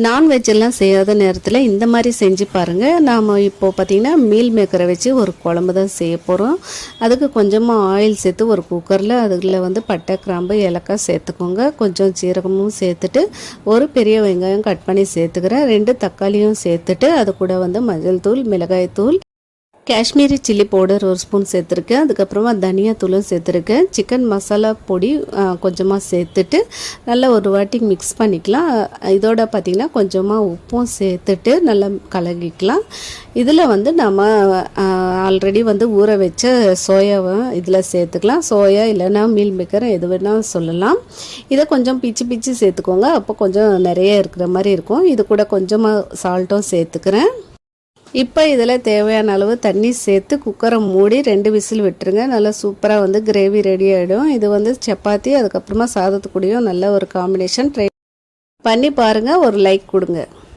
Non veg எல்லாம் செய்யாத நேரத்தில் இந்த மாதிரி செஞ்சு பாருங்கள். நாம் இப்போது பார்த்திங்கன்னா மீல் மேக்கரை வச்சு ஒரு குழம்பு தான் செய்ய போகிறோம். அதுக்கு கொஞ்சமாக ஆயில் சேர்த்து ஒரு குக்கரில் அதில் பட்டை கிராம்பு ஏலக்காய் சேர்த்துக்கோங்க. கொஞ்சம் சீரகமும் சேர்த்துட்டு ஒரு பெரிய வெங்காயம் கட் பண்ணி சேர்த்துக்கிறேன். 2 தக்காளியும் சேர்த்துட்டு அது கூட மஞ்சள் தூள், மிளகாய் தூள், காஷ்மீரி சில்லி பவுடர் ஒரு ஸ்பூன் சேர்த்துருக்கேன். அதுக்கப்புறமா தனியாத்தூளும் சேர்த்துருக்கேன். சிக்கன் மசாலா பொடி கொஞ்சமாக சேர்த்துட்டு நல்லா ஒரு வாட்டி மிக்ஸ் பண்ணிக்கலாம். இதோட பார்த்திங்கன்னா கொஞ்சமாக உப்பும் சேர்த்துட்டு நல்லா கலக்கிக்கலாம். இதில் நம்ம ஆல்ரெடி ஊற வச்ச சோயாவை இதில் சேர்த்துக்கலாம். சோயா இல்லைன்னா மீல் மேக்கர் எது வேணால் சொல்லலாம். இதை கொஞ்சம் பிச்சு சேர்த்துக்கோங்க. அப்போ கொஞ்சம் நிறைய இருக்கிற மாதிரி இருக்கும். இது கூட கொஞ்சமாக சால்ட்டும் சேர்த்துக்கிறேன். இப்போ இதில் தேவையான அளவு தண்ணி சேர்த்து குக்கரை மூடி 2 விசில் விட்டுருங்க. நல்லா சூப்பராக கிரேவி ரெடி ஆகிடும். இது சப்பாத்தி அதுக்கப்புறமா சாதத்துக்கூடையும் நல்ல ஒரு காம்பினேஷன். ட்ரை பண்ணி பாருங்கள். ஒரு லைக் கொடுங்க.